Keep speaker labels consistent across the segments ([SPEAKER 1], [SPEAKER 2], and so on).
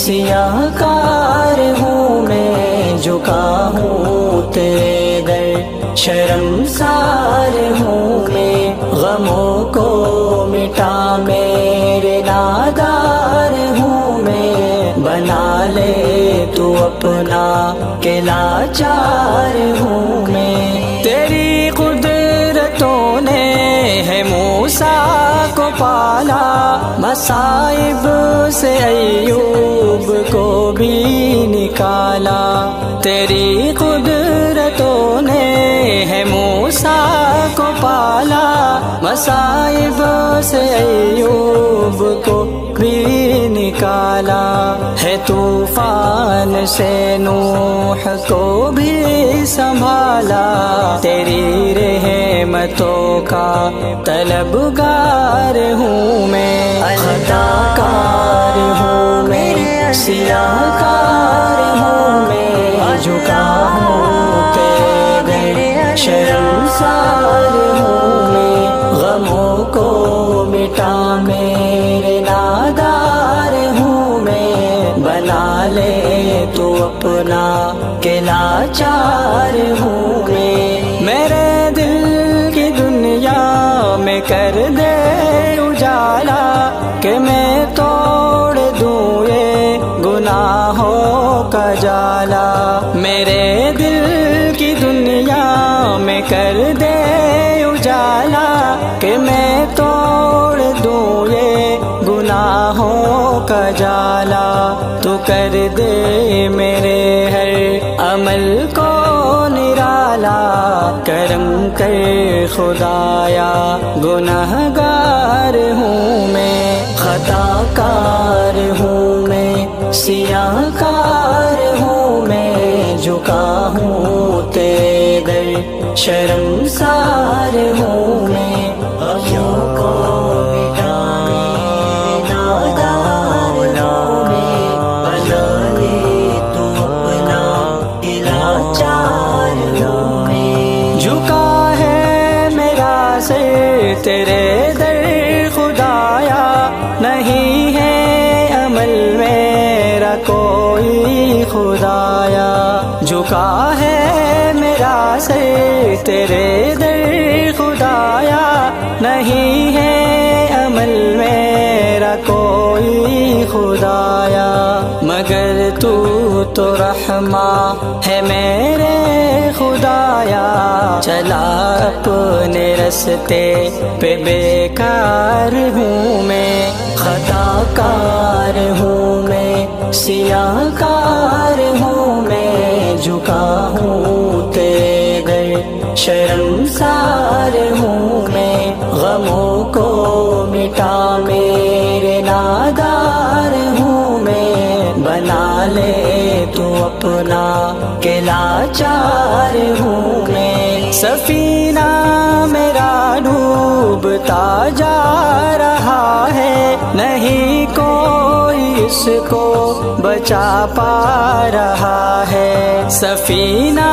[SPEAKER 1] سیاہ کار ہوں میں، جھکا ہوں تیرے در، شرمسار ہوں میں، غموں کو مٹا میرے نادار ہوں میں، بنا لے تو اپنا کہ لاچار ہوں میں۔ تیری قدرتوں نے ہے موسیٰ کو پالا، مصائب سے ایوب کو بھی نکالا۔ تیری قدرتوں نے ہے موسیٰ کو پالا، مصائب سے ایوب کو بھی نکالا۔ ہے طوفان سے نوح کو بھی سنبھالا، تیری رحمتوں کا طلبگار ہوں میں۔ خطا کار ہوں میں، سیاہ کار ہوں میں، جھکا ہوں تیرے شرمسار ہوں میں، غموں کو مٹا میرے نادار ہوں میں، بنا لے تو اپنا کہ لاچار ہوں میں۔ میرے دل کی دنیا میں کر دے اجالا، کہ میں توڑ دوں یہ گناہوں کا جالا۔ میرے دل کی دنیا میں کر دے اجالا، کہ میں توڑ دوں یہ گناہوں کا جالا۔ تو کر دے میرے ہر عمل کو نرالا، کرم کر خدایا گنہگار ہوں میں۔ خطا کار ہوں میں، سیاہ کار ہوں میں، جھکا ہوں تیرے در، شرمسار ہوں میں، غموں کو مٹا نادار ہوں میں، بنا لے تو اپنا لاچار ہوں میں۔ جھکا ہے میرا سر تیرے در خدایا، نہیں ہے عمل میرا کوئی خدایا۔ جھکا ہے میرا سر تیرے در خدایا، نہیں ہے عمل میرا کوئی خدایا۔ مگر تو رحماں ہے میرے خدایا، چلا اپنے رستے پہ بیکار ہوں میں۔ خطا کار ہوں میں، سیاہ کار ہوں میں، جھکا ہوں تیرے در، شرمسار ہوں میں، غموں کو مٹا میرے نادار ہوں میں، بنا لے تو اپنا کہ لاچار ہوں میں۔ سفینہ میرا ڈوبتا جا رہا ہے، نہیں کوئی اس کو بچا پا رہا ہے۔ سفینہ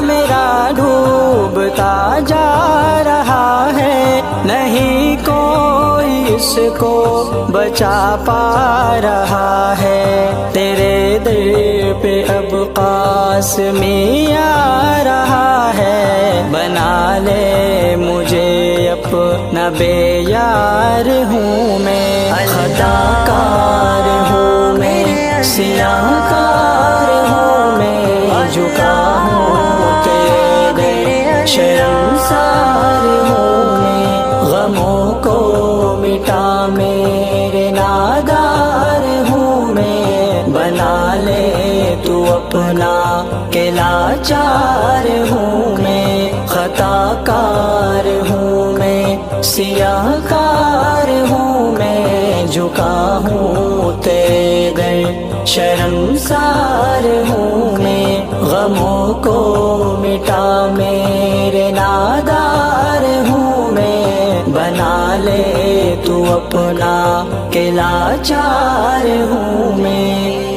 [SPEAKER 1] میرا ڈوبتا جا رہا ہے، نہیں کوئی اس کو بچا پا رہا ہے۔ تیرے در پہ اب قاسمی آ رہا ہے، بنا لے مجھے اپنا بے یار ہوں میں۔ خطا کار ہوں میں، سیاہ کار ہوں میں، جھکا ہوں تیرے شرمسار ہوں میں، غموں کو مٹا میرے نادار ہوں میں، بنا لے تو اپنا کہ لاچار ہوں میں۔ خطا کار ہوں میں، سیاہ کار ہوں میں، جھکا ہوں تیرے در، شرمسار ہوں میں، غموں کو مٹا میرے نادار ہوں میں، بنا لے تو اپنا کہ لاچار ہوں میں۔